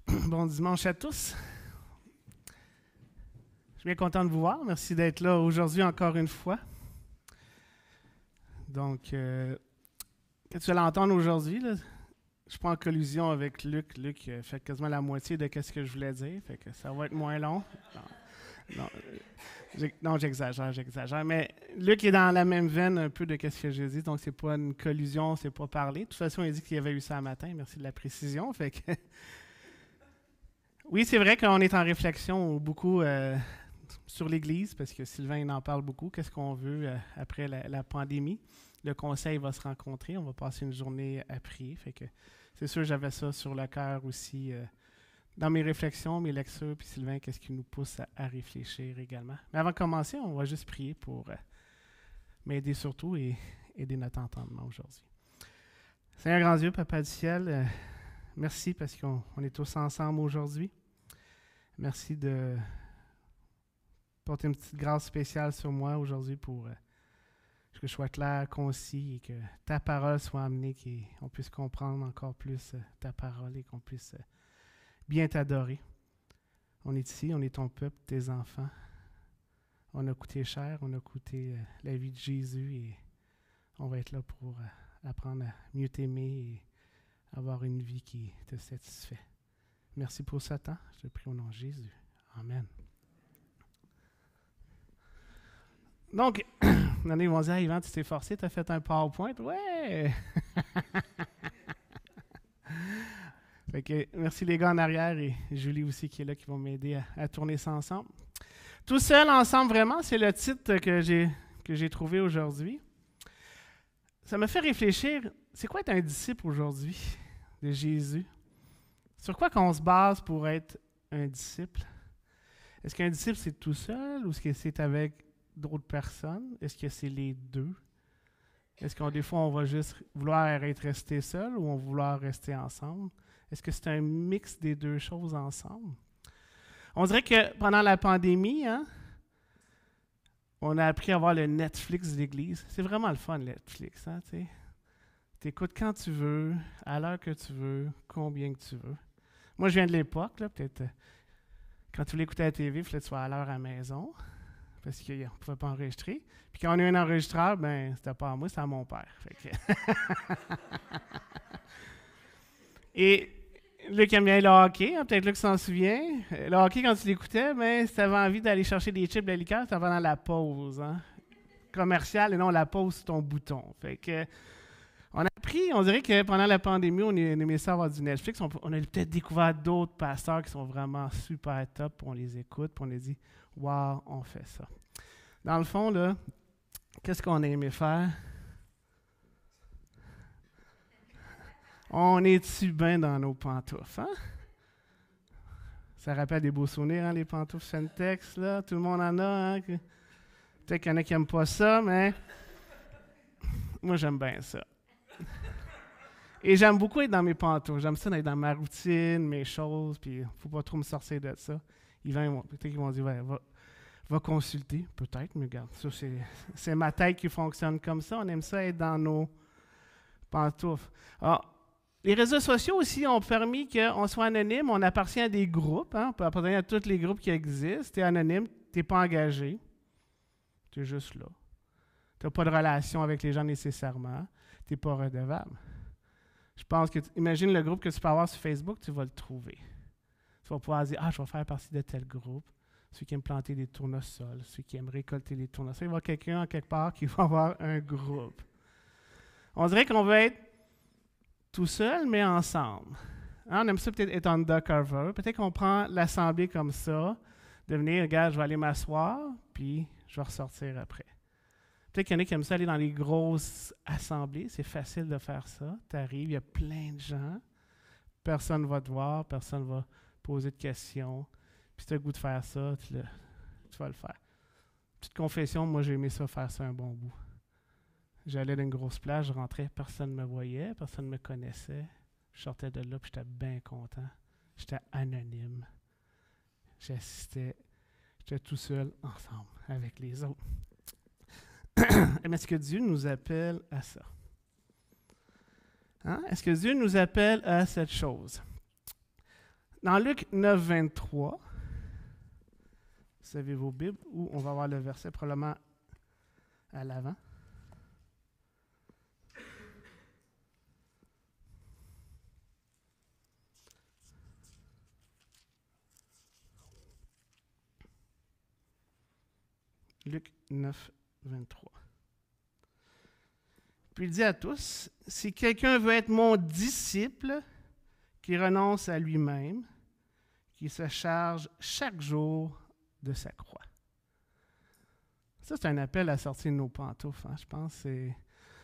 Bon dimanche à tous. Je suis bien content de vous voir. Merci d'être là aujourd'hui encore une fois. Donc, que tu vas l'entendre aujourd'hui, là, je suis pas en collusion avec Luc. Luc fait quasiment la moitié de ce que je voulais dire, fait que ça va être moins long. Non, non, j'exagère. Mais Luc est dans la même veine un peu de ce que j'ai dit, donc c'est pas une collusion, c'est pas parler. De toute façon, il a dit qu'il avait eu ça un matin. Merci de la précision. Fait que oui, c'est vrai qu'on est en réflexion beaucoup sur l'Église, parce que Sylvain il en parle beaucoup. Qu'est-ce qu'on veut après la pandémie? Le conseil va se rencontrer. On va passer une journée à prier. Fait que c'est sûr, j'avais ça sur le cœur aussi dans mes réflexions, mes lectures. Puis Sylvain, qu'est-ce qui nous pousse à réfléchir également? Mais avant de commencer, on va juste prier pour m'aider surtout et aider notre entendement aujourd'hui. Seigneur grand Dieu, Papa du ciel, merci parce qu'on est tous ensemble aujourd'hui. Merci de porter une petite grâce spéciale sur moi aujourd'hui pour que je sois clair, concis et que ta parole soit amenée, qu'on puisse comprendre encore plus ta parole et qu'on puisse bien t'adorer. On est ici, on est ton peuple, tes enfants. On a coûté cher, on a coûté la vie de Jésus et on va être là pour apprendre à mieux t'aimer et avoir une vie qui te satisfait. Merci pour ce temps. Je te prie au nom de Jésus. Amen. Donc, ils vont dire, Yvan, tu t'es forcé, tu as fait un PowerPoint? Ouais! Fait que, merci les gars en arrière et Julie aussi qui est là, qui vont m'aider à tourner ça ensemble. Tout seul, ensemble, vraiment, c'est le titre que j'ai trouvé aujourd'hui. Ça me fait réfléchir, c'est quoi être un disciple aujourd'hui de Jésus? Sur quoi qu'on se base pour être un disciple? Est-ce qu'un disciple, c'est tout seul ou est-ce que c'est avec d'autres personnes? Est-ce que c'est les deux? Est-ce que des fois, on va juste vouloir être resté seul ou on va vouloir rester ensemble? Est-ce que c'est un mix des deux choses ensemble? On dirait que pendant la pandémie, on a appris à voir le Netflix de l'Église. C'est vraiment le fun, Netflix. Tu écoutes quand tu veux, à l'heure que tu veux, combien que tu veux. Moi, je viens de l'époque, là, peut-être quand tu voulais écouter la TV, il fallait que tu sois à l'heure à la maison, parce qu'on ne pouvait pas enregistrer. Puis quand on a eu un enregistreur, ben c'était pas à moi, c'était à mon père. Fait que Et Luc aime bien le hockey, peut-être Luc s'en souvient. Le hockey, quand tu l'écoutais, ben, si tu avais envie d'aller chercher des chips de la liqueur, c'était pendant la pause. Commerciale et non la pause sur ton bouton. Fait que on a appris, on dirait que pendant la pandémie, on aimait ça avoir du Netflix. On a peut-être découvert d'autres pasteurs qui sont vraiment super top. On les écoute, puis on les dit « Wow, on fait ça ». Dans le fond, là, qu'est-ce qu'on a aimé faire? On est-tu bien dans nos pantoufles, hein? Ça rappelle des beaux souvenirs, les pantoufles Centex, là. Tout le monde en a, hein? Peut-être qu'il y en a qui n'aiment pas ça, mais moi, j'aime bien ça. Et j'aime beaucoup être dans mes pantoufles. J'aime ça d'être dans ma routine, mes choses, puis il ne faut pas trop me sortir de ça. Peut-être qu'ils vont dire, ouais, va consulter, peut-être, mais regarde, ça, c'est ma tête qui fonctionne comme ça. On aime ça être dans nos pantoufles. Alors, les réseaux sociaux aussi ont permis qu'on soit anonyme. On appartient à des groupes. On peut appartenir à tous les groupes qui existent. Tu es anonyme, tu n'es pas engagé. Tu es juste là. Tu n'as pas de relation avec les gens nécessairement. Tu n'es pas redevable. Je pense que, imagine le groupe que tu peux avoir sur Facebook, tu vas le trouver. Tu vas pouvoir dire, je vais faire partie de tel groupe. Ceux qui aiment planter des tournesols, ceux qui aiment récolter les tournesols. Il va y avoir quelqu'un, quelque part, qui va avoir un groupe. On dirait qu'on veut être tout seul, mais ensemble. On aime ça peut-être être undercover. Peut-être qu'on prend l'assemblée comme ça, de venir, regarde, je vais aller m'asseoir, puis je vais ressortir après. Peut-être qu'il y en a qui aiment ça aller dans les grosses assemblées. C'est facile de faire ça. Tu arrives, il y a plein de gens. Personne ne va te voir, personne ne va poser de questions. Puis si tu as le goût de faire ça, tu vas le faire. Petite confession, moi j'ai aimé ça, faire ça un bon bout. J'allais dans une grosse plage, je rentrais, personne ne me voyait, personne ne me connaissait. Je sortais de là, puis j'étais bien content. J'étais anonyme. J'assistais. J'étais tout seul, ensemble, avec les autres. Mais est-ce que Dieu nous appelle à ça? Est-ce que Dieu nous appelle à cette chose? Dans Luc 9, 23, vous avez vos Bibles, où on va voir le verset probablement à l'avant. Luc 9, 23. Puis il dit à tous, « Si quelqu'un veut être mon disciple, qu'il renonce à lui-même, qu'il se charge chaque jour de sa croix. » Ça, c'est un appel à sortir de nos pantoufles, hein, je pense.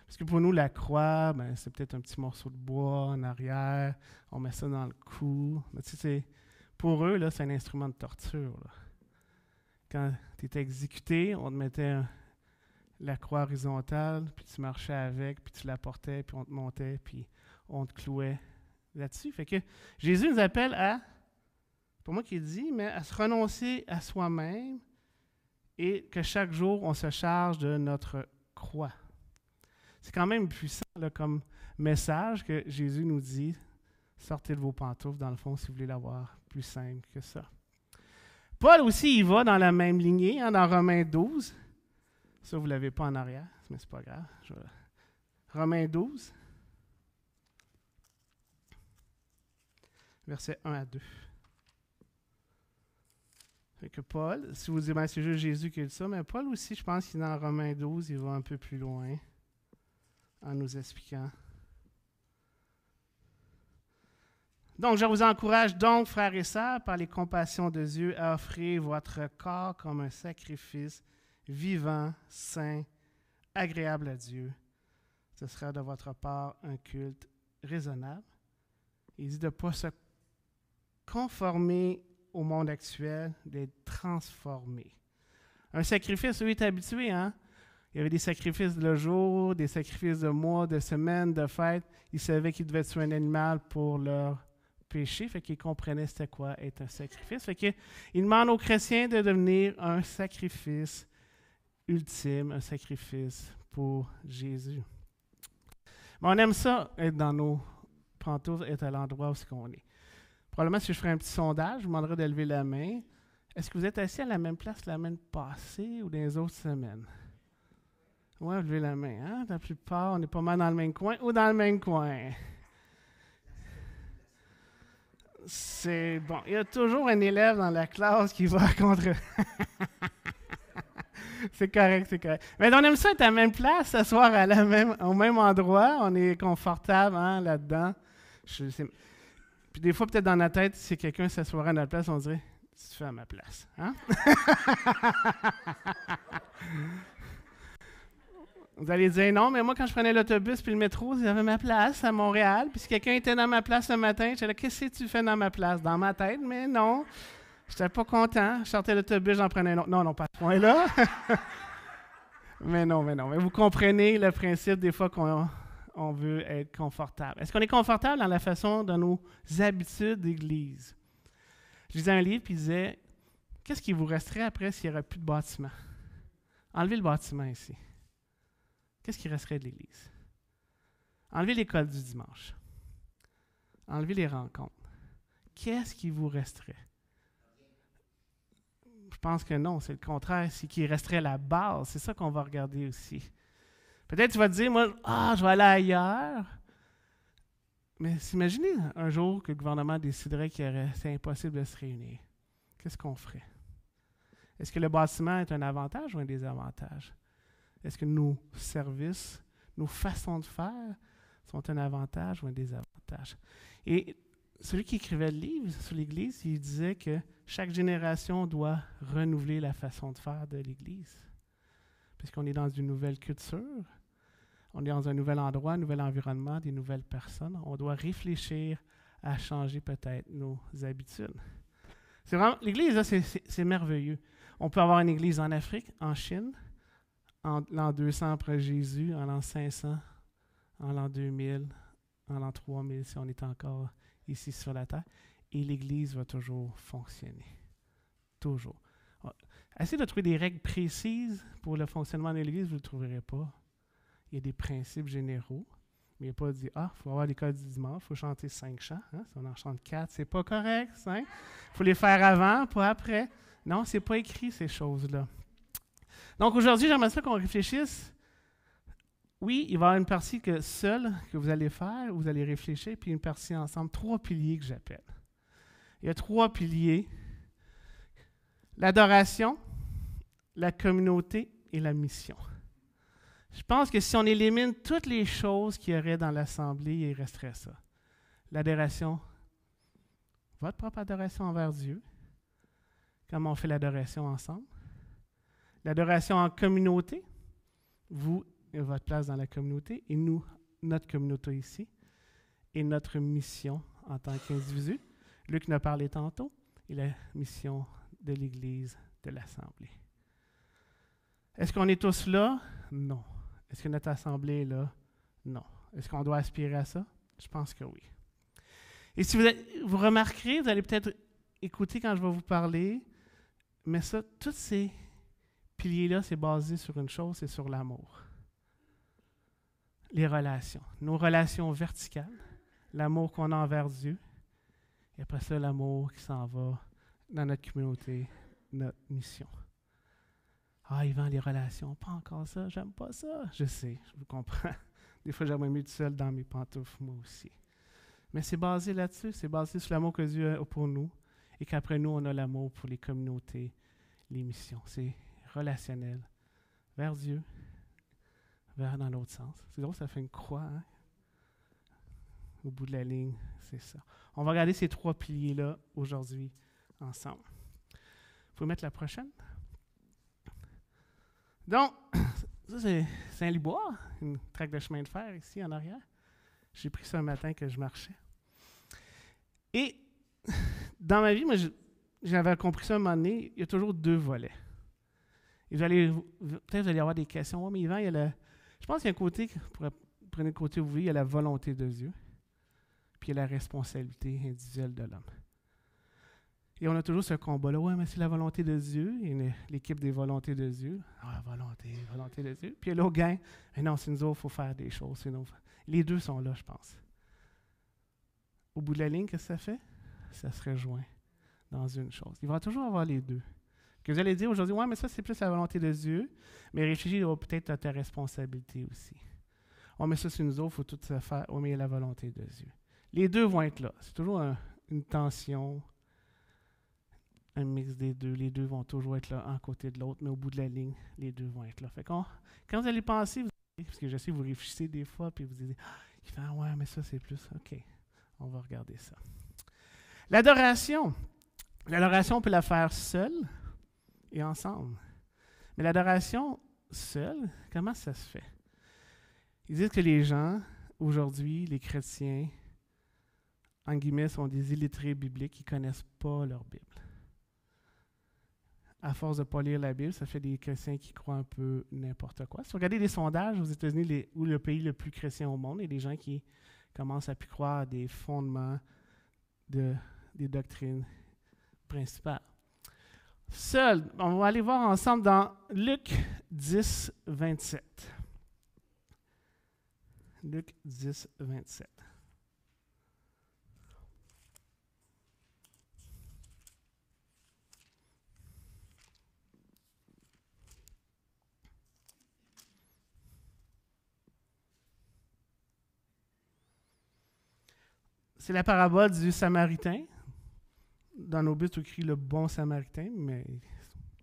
Parce que pour nous, la croix, ben, c'est peut-être un petit morceau de bois en arrière, on met ça dans le cou. Mais tu sais, pour eux, là, c'est un instrument de torture. Là. Quand tu étais exécuté, on te mettait la croix horizontale, puis tu marchais avec, puis tu la portais, puis on te montait, puis on te clouait là-dessus. Fait que Jésus nous appelle à, pour moi qui dit, mais à se renoncer à soi-même et que chaque jour, on se charge de notre croix. C'est quand même puissant là, comme message que Jésus nous dit, sortez de vos pantoufles, dans le fond, si vous voulez l'avoir plus simple que ça. Paul aussi, il va dans la même lignée, hein, dans Romains 12. Ça, vous ne l'avez pas en arrière, mais ce n'est pas grave. Romains 12, versets 1 à 2. Fait que Paul, si vous dites, ben, c'est juste Jésus qui a dit ça, mais Paul aussi, je pense qu'il est dans Romains 12, il va un peu plus loin en nous expliquant. Donc, je vous encourage donc, frères et sœurs, par les compassions de Dieu, à offrir votre corps comme un sacrifice vivant, saint, agréable à Dieu. Ce sera de votre part un culte raisonnable. Il dit de ne pas se conformer au monde actuel, d'être transformé. Un sacrifice, eux, est habitué, hein? Il y avait des sacrifices de jour, des sacrifices de mois, de semaines, de fêtes. Ils savaient qu'ils devaient tuer un animal pour leur péché, fait qu'ils comprenaient c'était quoi être un sacrifice. Fait qu'ils demandent aux chrétiens de devenir un sacrifice ultime, un sacrifice pour Jésus. Mais on aime ça, être dans nos pantoufles, être à l'endroit où on est. Probablement, si je ferais un petit sondage, je vous demanderais de lever la main. Est-ce que vous êtes assis à la même place la semaine passée ou dans les autres semaines? Oui, levez la main. Hein? La plupart, on est pas mal dans le même coin ou dans le même coin. C'est bon. Il y a toujours un élève dans la classe qui va contre... C'est correct, c'est correct. Mais on aime ça être à la même place, s'asseoir au même endroit. On est confortable hein, là-dedans. Puis des fois, peut-être dans la tête, si quelqu'un s'assoirait à notre place, on dirait « Tu te fais à ma place. Hein? » Vous allez dire « Non, mais moi, quand je prenais l'autobus puis le métro, j'avais ma place à Montréal. Puis si quelqu'un était dans ma place le matin, j'étais là « Qu'est-ce que tu fais dans ma place? » Dans ma tête, mais non. Je n'étais pas content. Je sortais l'autobus, j'en prenais un autre. Non, pas à ce point-là. Mais non. Mais vous comprenez le principe des fois qu'on veut être confortable. Est-ce qu'on est confortable dans la façon de nos habitudes d'église? Je lisais un livre qui disait « Qu'est-ce qui vous resterait après s'il n'y aurait plus de bâtiment? » Enlevez le bâtiment ici. Qu'est-ce qui resterait de l'église? Enlevez l'école du dimanche. Enlevez les rencontres. Qu'est-ce qui vous resterait? Je pense que non, c'est le contraire. C'est qu'il resterait la base. C'est ça qu'on va regarder aussi. Peut-être tu vas te dire, moi, je vais aller ailleurs. Mais imaginez un jour que le gouvernement déciderait que c'est impossible de se réunir. Qu'est-ce qu'on ferait? Est-ce que le bâtiment est un avantage ou un désavantage? Est-ce que nos services, nos façons de faire sont un avantage ou un désavantage? Et celui qui écrivait le livre sur l'Église, il disait que chaque génération doit renouveler la façon de faire de l'Église. Puisqu'on est dans une nouvelle culture, on est dans un nouvel endroit, un nouvel environnement, des nouvelles personnes. On doit réfléchir à changer peut-être nos habitudes. C'est vraiment, l'Église, là, c'est merveilleux. On peut avoir une Église en Afrique, en Chine, en l'an 200 après Jésus, en l'an 500, en l'an 2000, en l'an 3000, si on est encore ici sur la terre, et l'Église va toujours fonctionner. Toujours. Essayez de trouver des règles précises pour le fonctionnement de l'Église, vous ne le trouverez pas. Il y a des principes généraux. Mais il n'a pas dit, il faut avoir l'école du dimanche, il faut chanter 5 chants. Hein? Si on en chante 4, c'est pas correct. Il faut les faire avant, pas après. Non, c'est pas écrit, ces choses-là. Donc aujourd'hui, j'aimerais ça qu'on réfléchisse. Oui, il va y avoir une partie seule que vous allez faire, vous allez réfléchir, puis une partie ensemble. 3 piliers que j'appelle. Il y a 3 piliers. L'adoration, la communauté et la mission. Je pense que si on élimine toutes les choses qu'il y aurait dans l'assemblée, il resterait ça. L'adoration, votre propre adoration envers Dieu, comment on fait l'adoration ensemble. L'adoration en communauté, vous et votre place dans la communauté, et nous, notre communauté ici, et notre mission en tant qu'individu. Luc en a parlé tantôt, et la mission de l'Église, de l'Assemblée. Est-ce qu'on est tous là? Non. Est-ce que notre Assemblée est là? Non. Est-ce qu'on doit aspirer à ça? Je pense que oui. Et si vous remarquerez, vous allez peut-être écouter quand je vais vous parler, mais ça, tous ces piliers-là, c'est basé sur une chose, c'est sur l'amour. Les relations. Nos relations verticales, l'amour qu'on a envers Dieu, et après ça, l'amour qui s'en va dans notre communauté, notre mission. Yvan, les relations, pas encore ça, j'aime pas ça. Je sais, je vous comprends. Des fois, j'aimerais mieux tout seul dans mes pantoufles, moi aussi. Mais c'est basé là-dessus, c'est basé sur l'amour que Dieu a pour nous et qu'après nous, on a l'amour pour les communautés, les missions. C'est relationnel vers Dieu, vers dans l'autre sens. C'est drôle, ça fait une croix, hein? Au bout de la ligne, c'est ça. On va regarder ces 3 piliers-là aujourd'hui ensemble. Vous pouvez mettre la prochaine? Donc, ça c'est Saint-Liboire, une traque de chemin de fer ici en arrière. J'ai pris ça un matin que je marchais. Et dans ma vie, moi, j'avais compris ça à un moment donné, il y a toujours 2 volets. Et peut-être vous allez avoir des questions. Ouais, mais Yvan, je pense qu'il y a un côté, prenez le côté où vous voulez, il y a la volonté de Dieu, puis il y a la responsabilité individuelle de l'homme. Et on a toujours ce combat-là. Oui, mais c'est la volonté de Dieu. Il y a l'équipe des volontés de Dieu. Volonté de Dieu. Puis l'autre gang, mais non, c'est nous autres, il faut faire des choses. Les 2 sont là, je pense. Au bout de la ligne, qu'est-ce que ça fait? Ça se rejoint dans une chose. Il va toujours avoir les 2. Que vous allez dire aujourd'hui, ouais, mais ça, c'est plus la volonté de Dieu. Mais réfléchis peut-être à ta responsabilité aussi. Ouais, mais ça, c'est nous autres, il faut tout se faire. Ouais, mais il y a la volonté de Dieu. Les 2 vont être là. C'est toujours une tension. Un mix des 2. Les 2 vont toujours être là, un côté de l'autre, mais au bout de la ligne, les 2 vont être là. Fait quand vous allez penser, parce que je sais, vous réfléchissez des fois, puis vous dites, il fait, ouais, mais ça, c'est plus. OK, on va regarder ça. L'adoration. L'adoration, on peut la faire seule et ensemble. Mais l'adoration seule, comment ça se fait? Ils disent que les gens, aujourd'hui, les chrétiens, en guillemets, sont des illettrés bibliques qui ne connaissent pas leur Bible. À force de ne pas lire la Bible, ça fait des chrétiens qui croient un peu n'importe quoi. Si vous regardez les sondages aux États-Unis, ou le pays le plus chrétien au monde, il y a des gens qui commencent à plus croire à des fondements des doctrines principales. Seul, on va aller voir ensemble dans Luc 10, 27. Luc 10, 27. C'est la parabole du Samaritain. Dans nos Bibles, c'est écrit le bon Samaritain, mais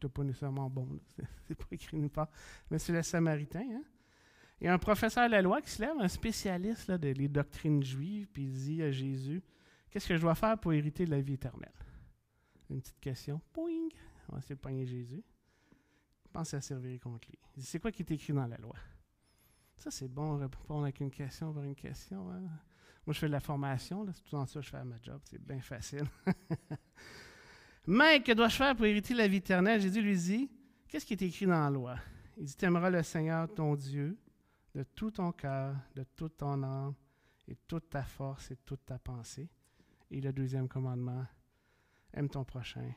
c'est pas nécessairement bon. C'est pas écrit nulle part. Mais c'est le Samaritain. Hein? Il y a un professeur de la loi qui se lève, un spécialiste là, des doctrines juives, puis il dit à Jésus, qu'est-ce que je dois faire pour hériter de la vie éternelle? Une petite question. Poing! On va essayer de pogner Jésus. Je pense que ça servirait contre lui. Il dit, c'est quoi qui est écrit dans la loi? Ça, c'est bon, répondre avec une question vers une question. Hein? Moi, je fais de la formation. Là, c'est tout en ça que je fais à ma job. C'est bien facile. Mais que dois-je faire pour hériter la vie éternelle? Jésus lui dit, qu'est-ce qui est écrit dans la loi? Il dit, tu aimeras le Seigneur, ton Dieu, de tout ton cœur, de toute ton âme, et toute ta force et toute ta pensée. Et le 2e commandement, aime ton prochain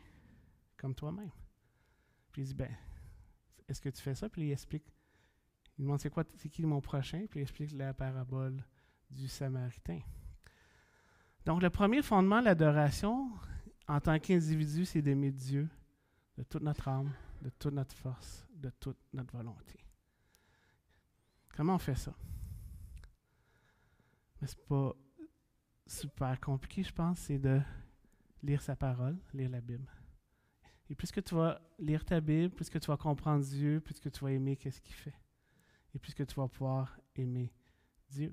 comme toi-même. Puis il dit, est-ce que tu fais ça? Puis il explique. Il demande, c'est qui mon prochain? Puis il explique la parabole du Samaritain. Donc, le premier fondement de l'adoration, en tant qu'individu, c'est d'aimer Dieu de toute notre âme, de toute notre force, de toute notre volonté. Comment on fait ça? Mais c'est pas super compliqué, je pense, c'est de lire sa parole, lire la Bible. Et plus que tu vas lire ta Bible, plus que tu vas comprendre Dieu, plus que tu vas aimer qu'est-ce qu'il fait. Et plus que tu vas pouvoir aimer Dieu.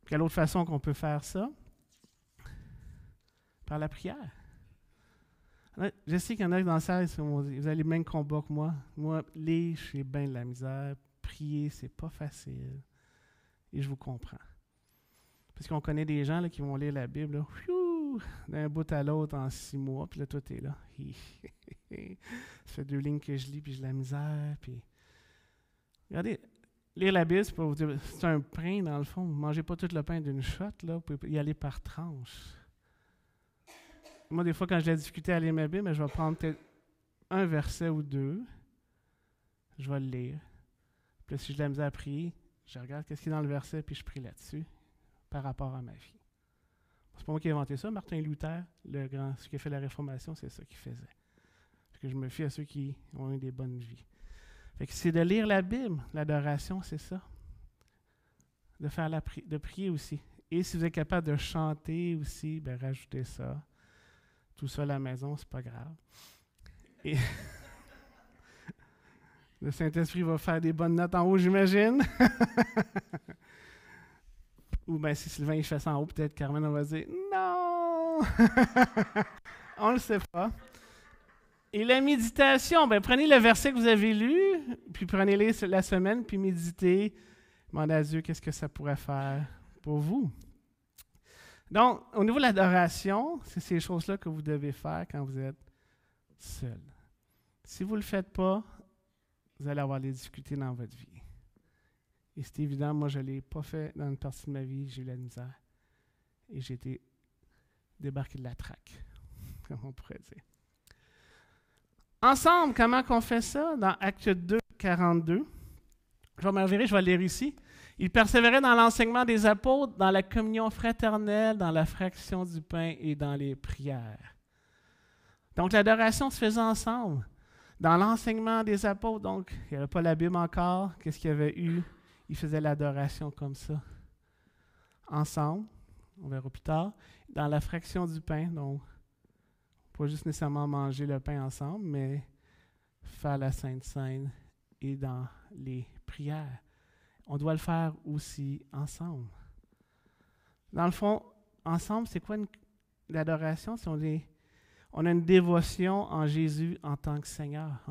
Quelle autre façon qu'on peut faire ça? Par la prière. Je sais qu'il y en a dans la salle, vous avez les mêmes combats que moi. Moi, lire, j'ai bien de la misère. Prier, c'est pas facile. Et je vous comprends. Parce qu'on connaît des gens là, qui vont lire la Bible d'un bout à l'autre en 6 mois, puis là, tout est là. Ça fait 2 lignes que je lis, puis j'ai de la misère. Puis... Regardez, lire la Bible, c'est pas vous dire, c'est un pain dans le fond. Vous ne mangez pas tout le pain d'une shot, là, vous pouvez y aller par tranches. Moi, des fois, quand j'ai la difficulté à lire ma Bible, je vais prendre peut-être un verset ou 2, je vais le lire. Puis là, si j'ai de la misère à prier, je regarde qu'est-ce qu'il y a dans le verset, puis je prie là-dessus par rapport à ma vie. C'est pas moi qui ai inventé ça. Martin Luther, celui qui a fait la Réformation, c'est ça qu'il faisait. Parce que je me fie à ceux qui ont eu des bonnes vies. Fait que c'est de lire la Bible. L'adoration, c'est ça. De prier aussi. Et si vous êtes capable de chanter aussi, ben rajoutez ça. Tout ça à la maison, c'est pas grave. Et le Saint-Esprit va faire des bonnes notes en haut, j'imagine. Ou bien si Sylvain il fait ça en haut, peut-être Carmen on va dire « Non! » On ne le sait pas. Et la méditation, ben prenez le verset que vous avez lu, puis prenez-le la semaine, puis méditez. Demandez à Dieu qu'est-ce que ça pourrait faire pour vous. Donc, au niveau de l'adoration, c'est ces choses-là que vous devez faire quand vous êtes seul. Si vous ne le faites pas, vous allez avoir des difficultés dans votre vie. Et c'est évident, moi, je ne l'ai pas fait dans une partie de ma vie, j'ai eu la misère. Et j'ai été débarqué de la traque, comme on pourrait dire. Ensemble, comment on fait ça? Dans Acte 2, 42, je vais m'enverrer, je vais le lire ici. Ils persévéraient dans l'enseignement des apôtres, dans la communion fraternelle, dans la fraction du pain et dans les prières. Donc, l'adoration se faisait ensemble. Dans l'enseignement des apôtres, donc, il n'y avait pas la Bible encore. Qu'est-ce qu'il y avait eu? Ils faisaient l'adoration comme ça. Ensemble, on verra plus tard. Dans la fraction du pain, donc, pas juste nécessairement manger le pain ensemble, mais faire la Sainte Seine et dans les prières. On doit le faire aussi ensemble. Dans le fond, ensemble, c'est quoi l'adoration? C'est on a une dévotion en Jésus en tant que Seigneur.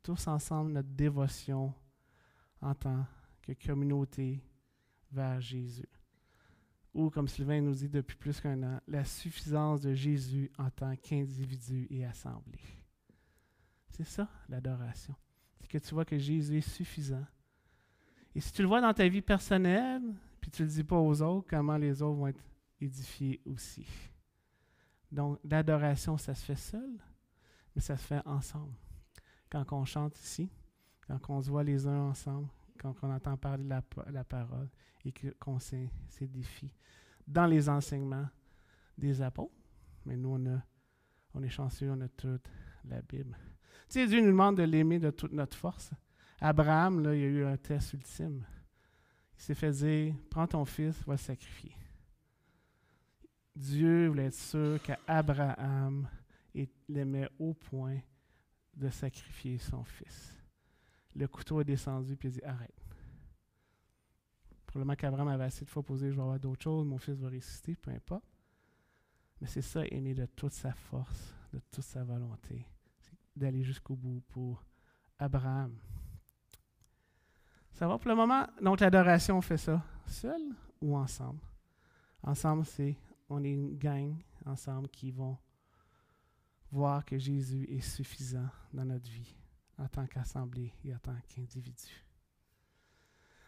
Tous ensemble, notre dévotion en tant que communauté vers Jésus. Ou, comme Sylvain nous dit depuis plus qu'1 an, la suffisance de Jésus en tant qu'individu et assemblée. C'est ça, l'adoration. C'est que tu vois que Jésus est suffisant. Et si tu le vois dans ta vie personnelle, puis tu ne le dis pas aux autres, comment les autres vont être édifiés aussi. Donc, l'adoration, ça se fait seul, mais ça se fait ensemble. Quand on chante ici, quand on se voit les uns ensemble, quand on entend parler la parole et qu'on s'édifie. Dans les enseignements des apôtres, mais nous, on est chanceux, on a toute la Bible. Tu sais, Dieu nous demande de l'aimer de toute notre force. Abraham, là, il y a eu un test ultime. Il s'est fait dire, prends ton fils, va le sacrifier. Dieu voulait être sûr qu'Abraham l'aimait au point de sacrifier son fils. Le couteau est descendu, puis il a dit, arrête. Probablement qu'Abraham avait assez de fois posé, je vais avoir d'autres choses, mon fils va ressusciter, peu importe. Mais c'est ça, aimer de toute sa force, de toute sa volonté. C'est d'aller jusqu'au bout pour Abraham. Ça va pour le moment? Donc, l'adoration, on fait ça seul ou ensemble? Ensemble, on est une gang ensemble qui vont voir que Jésus est suffisant dans notre vie en tant qu'assemblée et en tant qu'individu.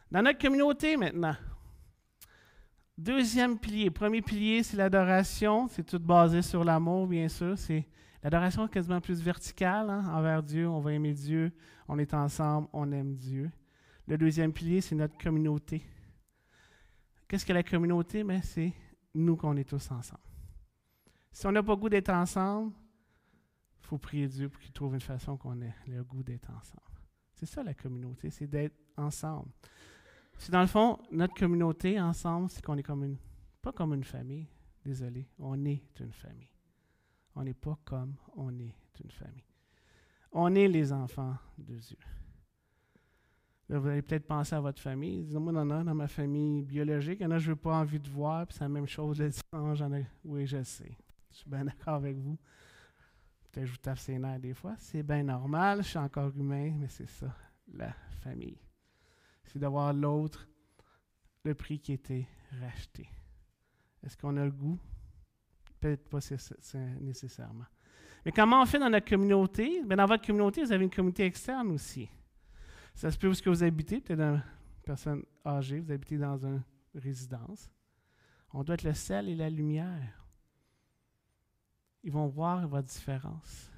Dans notre communauté maintenant, deuxième pilier. Premier pilier, c'est l'adoration. C'est tout basé sur l'amour, bien sûr. C'est l'adoration quasiment plus verticale envers Dieu. On va aimer Dieu. On est ensemble. On aime Dieu. Le deuxième pilier, c'est notre communauté. Qu'est-ce que la communauté? Mais c'est nous qu'on est tous ensemble. Si on n'a pas le goût d'être ensemble, il faut prier Dieu pour qu'il trouve une façon qu'on ait le goût d'être ensemble. C'est ça la communauté, c'est d'être ensemble. C'est dans le fond, notre communauté ensemble, c'est qu'on est comme pas comme une famille, désolé, on est une famille. On n'est pas comme, on est une famille. On est les enfants de Dieu. Là, vous allez peut-être penser à votre famille. Dis-moi, non, dans ma famille biologique, il y en a que je n'ai pas envie de voir, puis c'est la même chose le dimanche. Oui, je sais. Je suis bien d'accord avec vous. Peut-être que je vous tape ses nerfs des fois. C'est bien normal, je suis encore humain, mais c'est ça, la famille. C'est d'avoir l'autre, le prix qui a été racheté. Est-ce qu'on a le goût? Peut-être pas nécessairement. Mais comment on fait dans notre communauté? Bien, dans votre communauté, vous avez une communauté externe aussi. Ça se peut où est-ce que vous habitez, peut-être une personne âgée, vous habitez dans une résidence. On doit être le sel et la lumière. Ils vont voir votre différence.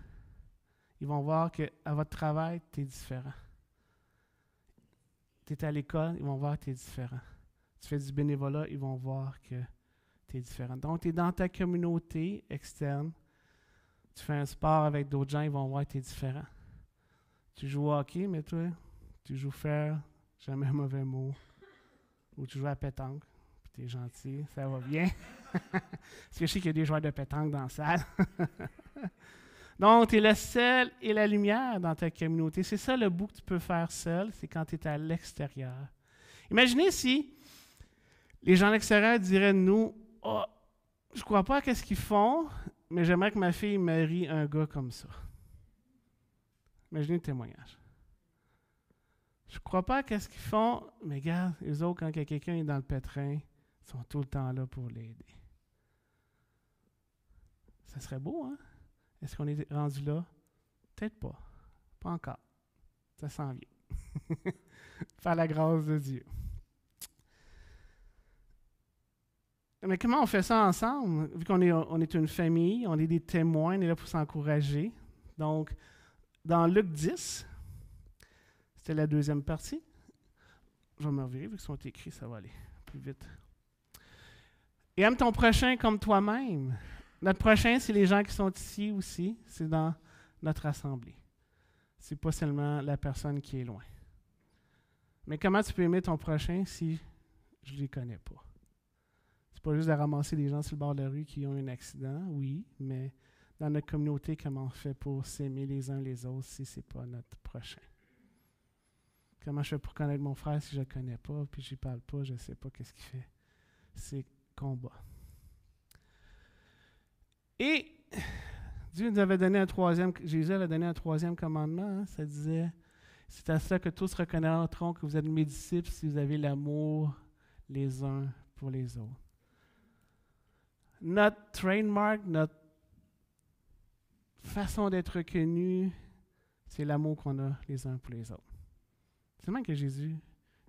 Ils vont voir qu'à votre travail, tu es différent. Tu es à l'école, ils vont voir que tu es différent. Tu fais du bénévolat, ils vont voir que tu es différent. Donc, tu es dans ta communauté externe. Tu fais un sport avec d'autres gens, ils vont voir que tu es différent. Tu joues au hockey, mais toi, tu joues fer, jamais un mauvais mot. Ou tu joues à pétanque, puis tu es gentil, ça va bien. Parce que je sais qu'il y a des joueurs de pétanque dans la salle. Donc, tu es le sel et la lumière dans ta communauté. C'est ça le bout que tu peux faire seul, c'est quand tu es à l'extérieur. Imaginez si les gens à l'extérieur diraient de nous, « Oh, je ne crois pas à ce qu'ils font, mais j'aimerais que ma fille marie un gars comme ça. » Imaginez le témoignage. Je ne crois pas à ce qu'ils font, mais regarde, eux autres, quand quelqu'un est dans le pétrin, ils sont tout le temps là pour l'aider. Ça serait beau, hein? Est-ce qu'on est rendu là? Peut-être pas. Pas encore. Ça s'en vient. Par la grâce de Dieu. Mais comment on fait ça ensemble? Vu qu'on est une famille, on est des témoins, on est là pour s'encourager. Donc, dans Luc 10, c'était la deuxième partie. Je vais me revirer, vu qu'ils sont écrits, ça va aller plus vite. Et aime ton prochain comme toi-même. Notre prochain, c'est les gens qui sont ici aussi. C'est dans notre assemblée. C'est pas seulement la personne qui est loin. Mais comment tu peux aimer ton prochain si je ne les connais pas? C'est pas juste de ramasser des gens sur le bord de la rue qui ont un accident, oui, mais dans notre communauté, comment on fait pour s'aimer les uns les autres si ce n'est pas notre prochain? Comment je fais pour connaître mon frère si je ne le connais pas, puis je n'y parle pas, je ne sais pas qu'est-ce qu'il fait? C'est combat. Et Jésus avait donné un troisième commandement. Hein, ça disait, c'est à ça que tous reconnaîtront que vous êtes mes disciples si vous avez l'amour les uns pour les autres. Notre trademark, notre façon d'être reconnu, c'est l'amour qu'on a les uns pour les autres. C'est même que Jésus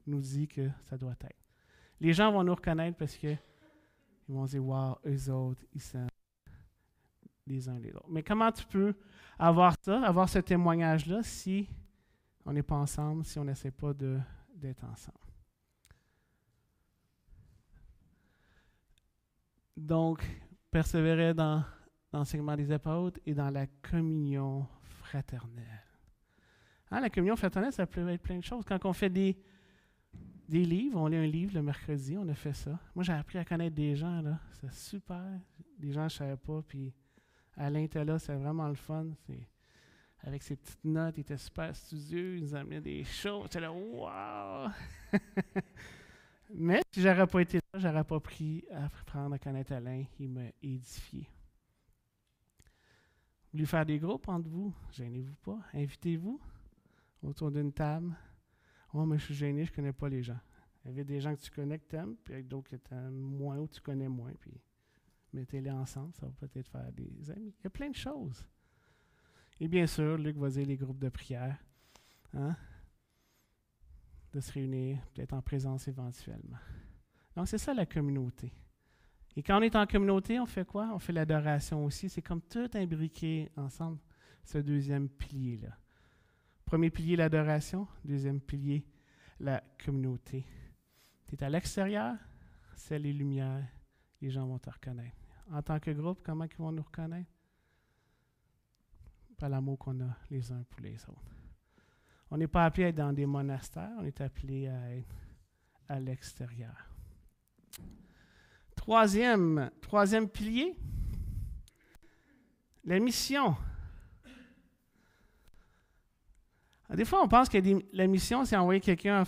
nous dit que ça doit être. Les gens vont nous reconnaître parce qu'ils vont dire, wow, eux autres, ils s'aiment les uns les autres. Mais comment tu peux avoir ça, avoir ce témoignage-là si on n'est pas ensemble, si on n'essaie pas d'être ensemble? Donc, persévérer dans l'enseignement des apôtres et dans la communion fraternelle. Hein, la communion fraternelle, ça peut être plein de choses. Quand on fait des livres, on lit un livre le mercredi, on a fait ça. Moi, j'ai appris à connaître des gens, là. C'est super. Des gens, je ne savais pas, puis Alain était là, c'est vraiment le fun. Avec ses petites notes, il était super studieux, il nous amenait des choses. J'étais là, wow! Mais si je n'aurais pas été là, je n'aurais pas appris à apprendre à connaître Alain. Il m'a édifié. Vous voulez faire des groupes entre vous? Gênez-vous pas. Invitez-vous autour d'une table. Oh, mais je suis gêné, je ne connais pas les gens. Il y avait des gens que tu connais, que tu aimes, puis avec d'autres que tu aimes moins ou que tu connais moins. Puis mettez-les ensemble, ça va peut-être faire des amis. Il y a plein de choses. Et bien sûr, Luc va dire les groupes de prière. Hein? De se réunir, peut-être en présence éventuellement. Donc, c'est ça la communauté. Et quand on est en communauté, on fait quoi? On fait l'adoration aussi. C'est comme tout imbriqué ensemble, ce deuxième pilier-là. Premier pilier, l'adoration. Deuxième pilier, la communauté. Tu es à l'extérieur, sel et lumière, les gens vont te reconnaître. En tant que groupe, comment ils vont nous reconnaître? Par l'amour qu'on a les uns pour les autres. On n'est pas appelé à être dans des monastères, on est appelé à être à l'extérieur. Troisième pilier, la mission. Des fois, on pense que la mission, c'est envoyer quelqu'un,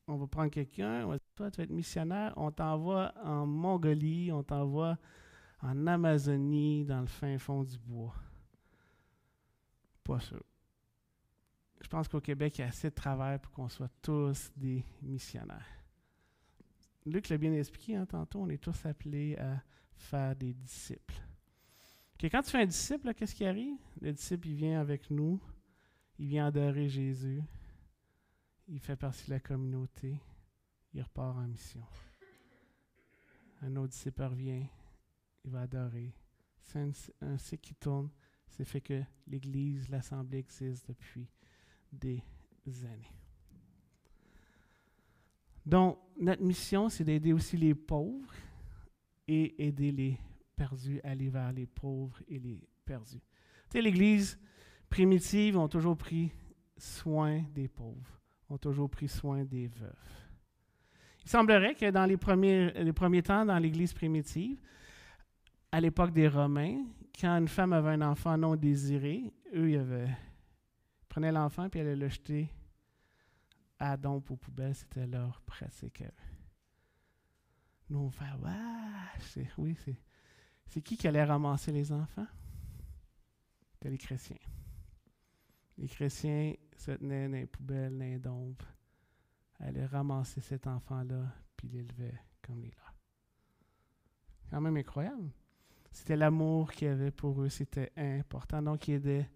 on va prendre quelqu'un, on va dire, toi, tu vas être missionnaire, on t'envoie en Mongolie, on t'envoie en Amazonie, dans le fin fond du bois. Pas sûr. Je pense qu'au Québec, il y a assez de travail pour qu'on soit tous des missionnaires. Luc l'a bien expliqué, hein, tantôt, on est tous appelés à faire des disciples. Okay, quand tu fais un disciple, là, qu'est-ce qui arrive? Le disciple, il vient avec nous, il vient adorer Jésus, il fait partie de la communauté, il repart en mission. Un autre disciple revient, il va adorer. C'est un cycle qui tourne, c'est fait que l'Église, l'Assemblée existe depuis des années. Donc, notre mission, c'est d'aider aussi les pauvres et aider les perdus à aller vers les pauvres et les perdus. Tu sais, l'Église primitive ont toujours pris soin des pauvres, ont toujours pris soin des veuves. Il semblerait que dans les premiers temps, dans l'Église primitive, à l'époque des Romains, quand une femme avait un enfant non désiré, eux, ils prenaient l'enfant et allaient le jeter à dompe aux poubelles, c'était leur pratique à eux. Nous, on fait c'est qui allait ramasser les enfants? C'était les chrétiens. Les chrétiens se tenaient dans les poubelles, dans les dompes, allaient ramasser cet enfant-là, puis l'élevaient comme les leurs. Quand même incroyable. C'était l'amour qu'il y avait pour eux, c'était important. Donc, ils aidaient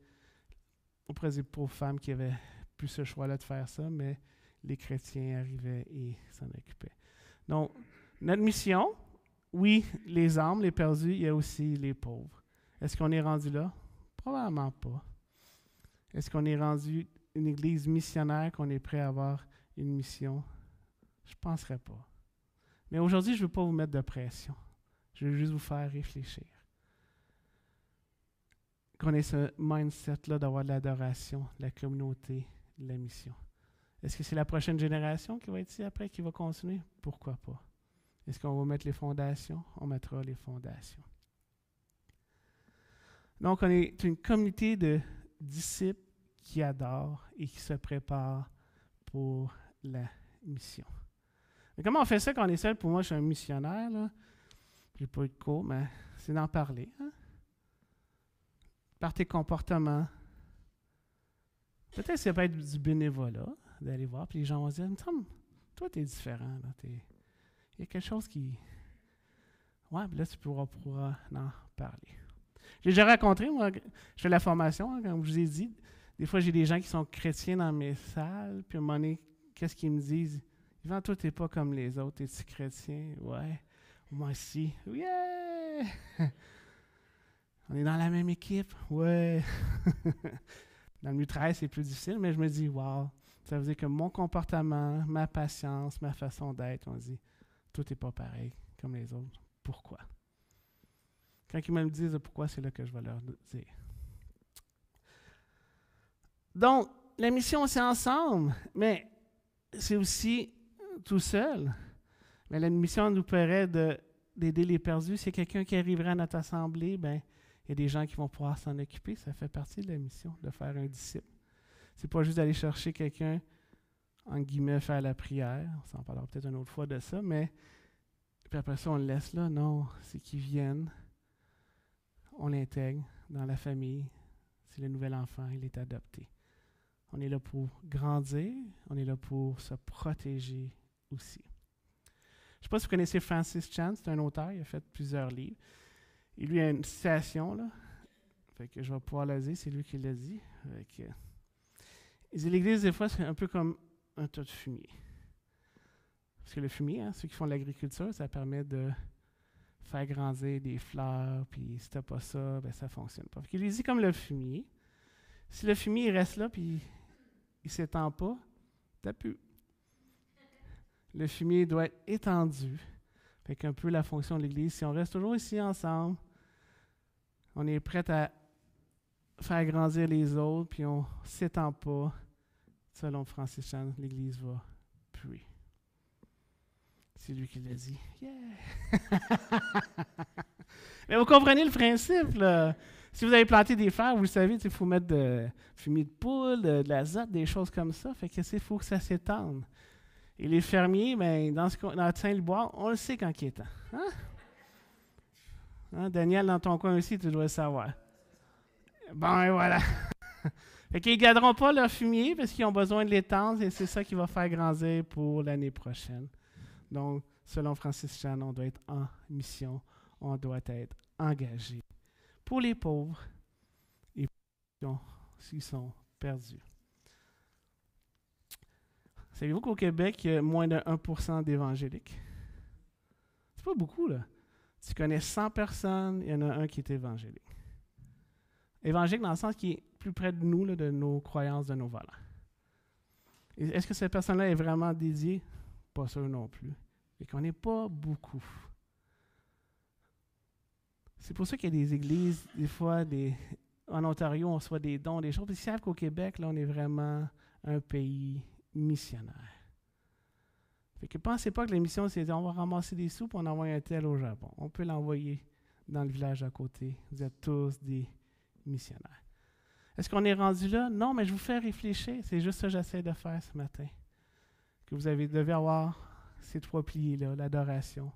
auprès des pauvres femmes qui avaient plus ce choix-là de faire ça, mais les chrétiens arrivaient et s'en occupaient. Donc, notre mission, oui, les âmes, les perdus, il y a aussi les pauvres. Est-ce qu'on est rendu là? Probablement pas. Est-ce qu'on est rendu une église missionnaire, qu'on est prêt à avoir une mission? Je ne penserais pas. Mais aujourd'hui, je ne veux pas vous mettre de pression. Je veux juste vous faire réfléchir. Qu'on ait ce mindset-là d'avoir de l'adoration, de la communauté, de la mission. Est-ce que c'est la prochaine génération qui va être ici après, qui va continuer? Pourquoi pas? Est-ce qu'on va mettre les fondations? On mettra les fondations. Donc, on est une communauté de disciples qui adorent et qui se préparent pour la mission. Mais comment on fait ça quand on est seul? Pour moi, je suis un missionnaire, là. Je n'ai pas eu de cours, mais c'est d'en parler. Hein? Par tes comportements. Peut-être que ça peut être du bénévolat, d'aller voir, puis les gens vont se dire, toi, tu es différent. Il y a quelque chose qui... Ouais, puis là, tu pourras en parler. J'ai déjà rencontré, moi, je fais la formation, hein, comme je vous ai dit. Des fois, j'ai des gens qui sont chrétiens dans mes salles, puis à un moment donné, qu'est-ce qu'ils me disent? Yvan, toi, tu n'es pas comme les autres, es-tu chrétien? Ouais. Moi aussi. Yeah! On est dans la même équipe? Ouais. Dans le mitraille, c'est plus difficile, mais je me dis, wow, ça veut dire que mon comportement, ma patience, ma façon d'être, on dit, tout n'est pas pareil comme les autres. Pourquoi? Quand ils me disent pourquoi, c'est là que je vais leur dire. Donc, la mission, c'est ensemble, mais c'est aussi tout seul. Mais la mission nous permet d'aider les perdus. Si quelqu'un qui arriverait à notre assemblée, ben, il y a des gens qui vont pouvoir s'en occuper. Ça fait partie de la mission, de faire un disciple. C'est pas juste d'aller chercher quelqu'un, en guillemets, faire la prière. On s'en parlera peut-être une autre fois de ça, mais puis après ça, on le laisse là. Non, c'est qu'ils viennent, on l'intègre dans la famille. C'est le nouvel enfant, il est adopté. On est là pour grandir, on est là pour se protéger aussi. Je ne sais pas si vous connaissez Francis Chan, c'est un auteur, il a fait plusieurs livres. Et lui a une citation, là. Fait que je vais pouvoir la dire, c'est lui qui l'a dit. Il dit, l'Église, des fois, c'est un peu comme un tas de fumier. Parce que le fumier, hein, ceux qui font de l'agriculture, ça permet de faire grandir des fleurs, puis si tu n'as pas ça, ben ça ne fonctionne pas. Fait qu'il lui dit comme le fumier. Si le fumier il reste là, puis il ne s'étend pas, t'as pu. Le fumier doit être étendu. Fait qu'un peu la fonction de l'Église, si on reste toujours ici ensemble, on est prêt à faire grandir les autres, puis on ne s'étend pas. Selon Francis Chan, l'Église va puer. C'est lui qui l'a dit. Yeah! Mais vous comprenez le principe, là. Si vous avez planté des fleurs, vous le savez, il faut mettre de fumier de poule, de l'azote, des choses comme ça. Fait que il faut que ça s'étende. Et les fermiers, ben, dans Saint-Liboire, on le sait quand il est temps. Hein? Hein, Daniel, dans ton coin aussi, tu dois le savoir. Bon, et voilà. Fait qu'ils ne garderont pas leur fumier parce qu'ils ont besoin de l'étendre et c'est ça qui va faire grandir pour l'année prochaine. Donc, selon Francis Chan, on doit être en mission, on doit être engagé pour les pauvres et pour ceux qui sont perdus. Savez-vous qu'au Québec, il y a moins de 1% d'évangéliques? C'est pas beaucoup, là. Tu connais 100 personnes, il y en a un qui est évangélique. Évangélique dans le sens qui est plus près de nous, là, de nos croyances, de nos valeurs. Et est-ce que cette personne-là est vraiment dédiée? Pas sûr non plus. Et qu'on n'est pas beaucoup. C'est pour ça qu'il y a des églises, des fois, en Ontario, on reçoit des dons, des choses. Puis ils savent qu'au Québec, là, on est vraiment un pays missionnaire. Fait que pensez pas que la mission, c'est on va ramasser des sous et on envoie un tel au Japon. On peut l'envoyer dans le village à côté. Vous êtes tous des missionnaires. Est-ce qu'on est rendu là? Non, mais je vous fais réfléchir. C'est juste ça que j'essaie de faire ce matin. Que vous devez avoir ces 3 piliers-là, l'adoration,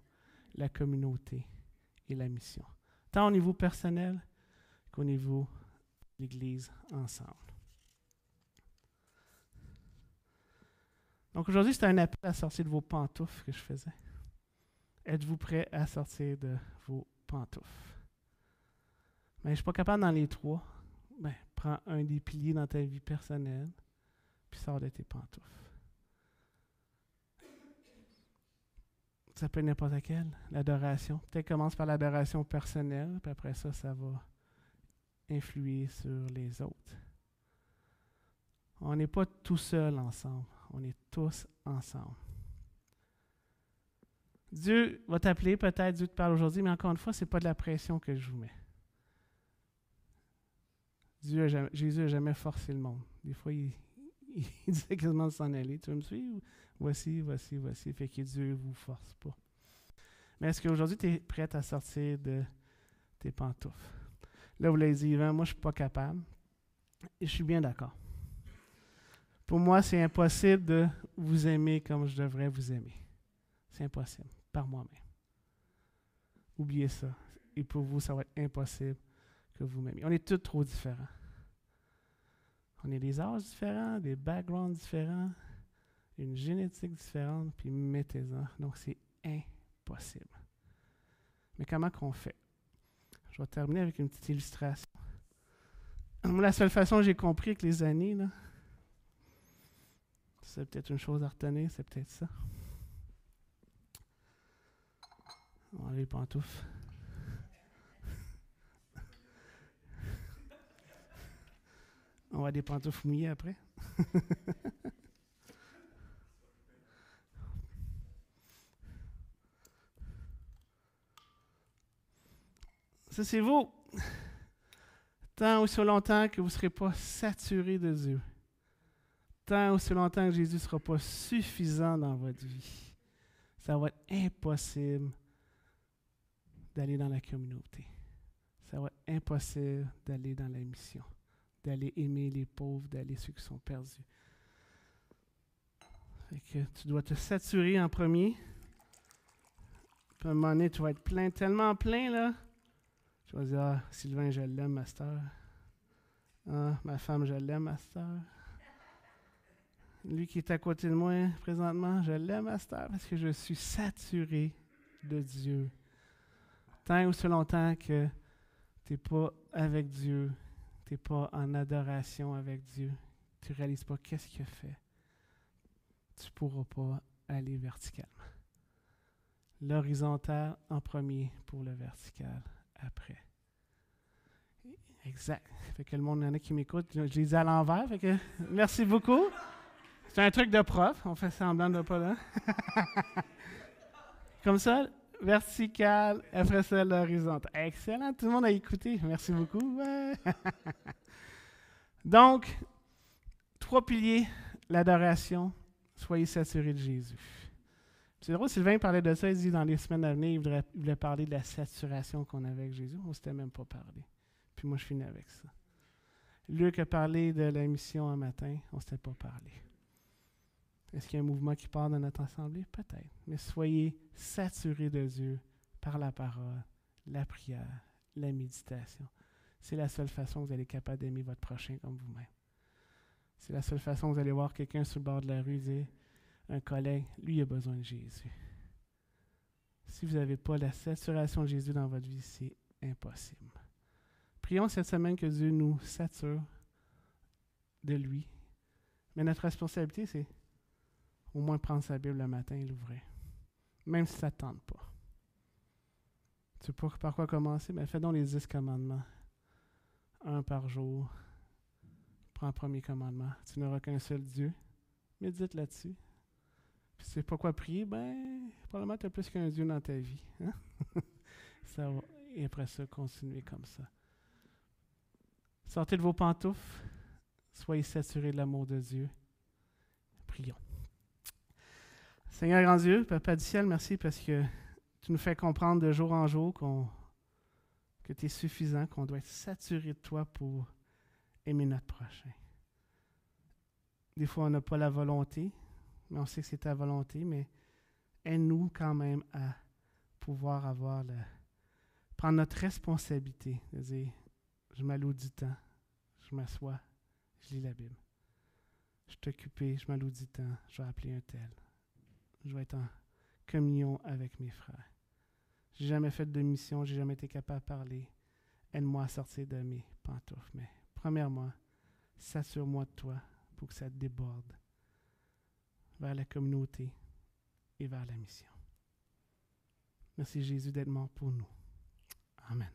la communauté et la mission. Tant au niveau personnel qu'au niveau de l'Église ensemble. Donc aujourd'hui, c'est un appel à sortir de vos pantoufles que je faisais. Êtes-vous prêt à sortir de vos pantoufles? Mais je ne suis pas capable dans les 3. Ben, prends un des piliers dans ta vie personnelle, puis sors de tes pantoufles. Ça peut être n'importe laquelle. L'adoration. Peut-être commence par l'adoration personnelle, puis après ça, ça va influer sur les autres. On n'est pas tout seul ensemble. On est tous ensemble. Dieu va t'appeler, peut-être Dieu te parle aujourd'hui, mais encore une fois, ce n'est pas de la pression que je vous mets. Jésus n'a jamais forcé le monde. Des fois, il disait quasiment de s'en aller. Tu veux me suivre? Voici. Fait que Dieu ne vous force pas. Mais est-ce qu'aujourd'hui, tu es prête à sortir de tes pantoufles? Là, vous l'avez dit, Yvan, moi, je ne suis pas capable. Et je suis bien d'accord. Pour moi, c'est impossible de vous aimer comme je devrais vous aimer. C'est impossible, par moi-même. Oubliez ça. Et pour vous, ça va être impossible que vous m'aimiez. On est tous trop différents. On a des âges différents, des backgrounds différents, une génétique différente, puis mettez-en. Donc, c'est impossible. Mais comment qu'on fait? Je vais terminer avec une petite illustration. La seule façon que j'ai compris avec les années, là, c'est peut-être une chose à retenir, c'est peut-être ça. On va enlever les pantoufles. On va avoir des pantoufles mouillées après. Ça, c'est vous. Tant aussi longtemps que vous ne serez pas saturé de Dieu. Tant aussi longtemps que Jésus ne sera pas suffisant dans votre vie. Ça va être impossible d'aller dans la communauté. Ça va être impossible d'aller dans la mission. D'aller aimer les pauvres, d'aller ceux qui sont perdus. Fait que tu dois te saturer en premier. Puis à un moment donné, tu vas être plein, tellement plein, là. Tu vas dire, ah, Sylvain, je l'aime, ma sœur. Ah, ma femme, je l'aime, ma sœur. Lui qui est à côté de moi présentement, je l'aime, ma sœur, parce que je suis saturé de Dieu. Tant ou si longtemps que tu n'es pas avec Dieu, tu n'es pas en adoration avec Dieu, tu ne réalises pas qu'est-ce qu'il a fait, tu ne pourras pas aller verticalement. L'horizontal en premier pour le vertical après. Exact. Fait que le monde, il y en a qui m'écoutent. Je les dis à l'envers. Fait que merci beaucoup. C'est un truc de prof, on fait semblant de pas là. Comme ça, vertical, après ça, l'horizontal. Excellent, tout le monde a écouté. Merci beaucoup. Ouais. Donc, 3 piliers, l'adoration, soyez saturés de Jésus. C'est drôle, Sylvain parlait de ça, il dit dans les semaines à venir, il voulait parler de la saturation qu'on avait avec Jésus. On ne s'était même pas parlé. Puis moi, je finis avec ça. Luc a parlé de la mission un matin, on ne s'était pas parlé. Est-ce qu'il y a un mouvement qui part dans notre assemblée? Peut-être. Mais soyez saturés de Dieu par la parole, la prière, la méditation. C'est la seule façon que vous allez être capable d'aimer votre prochain comme vous-même. C'est la seule façon que vous allez voir quelqu'un sur le bord de la rue dire, un collègue, lui, il a besoin de Jésus. Si vous n'avez pas la saturation de Jésus dans votre vie, c'est impossible. Prions cette semaine que Dieu nous sature de lui. Mais notre responsabilité, c'est au moins prendre sa Bible le matin et l'ouvrir. Même si ça ne te tente pas. Tu sais pas par quoi commencer? Mais fais donc les 10 commandements. 1 par jour. Prends le premier commandement. Tu n'auras qu'un seul Dieu. Médite là-dessus. Puis tu sais pas quoi prier? Ben, probablement tu as plus qu'un Dieu dans ta vie. Hein? Ça va. Et après ça, continuez comme ça. Sortez de vos pantoufles. Soyez saturés de l'amour de Dieu. Prions. Seigneur grand Dieu, Papa du ciel, merci parce que tu nous fais comprendre de jour en jour que tu es suffisant, qu'on doit être saturé de toi pour aimer notre prochain. Des fois, on n'a pas la volonté, mais on sait que c'est ta volonté, mais aide-nous quand même à pouvoir prendre notre responsabilité, de dire, je m'alloue du temps, je m'assois, je lis la Bible. Je suis occupé, je m'alloue du temps, je vais appeler un tel. Je vais être en communion avec mes frères. Je n'ai jamais fait de mission, je n'ai jamais été capable de parler. Aide-moi à sortir de mes pantoufles. Mais premièrement, sature-moi de toi pour que ça déborde vers la communauté et vers la mission. Merci Jésus d'être mort pour nous. Amen.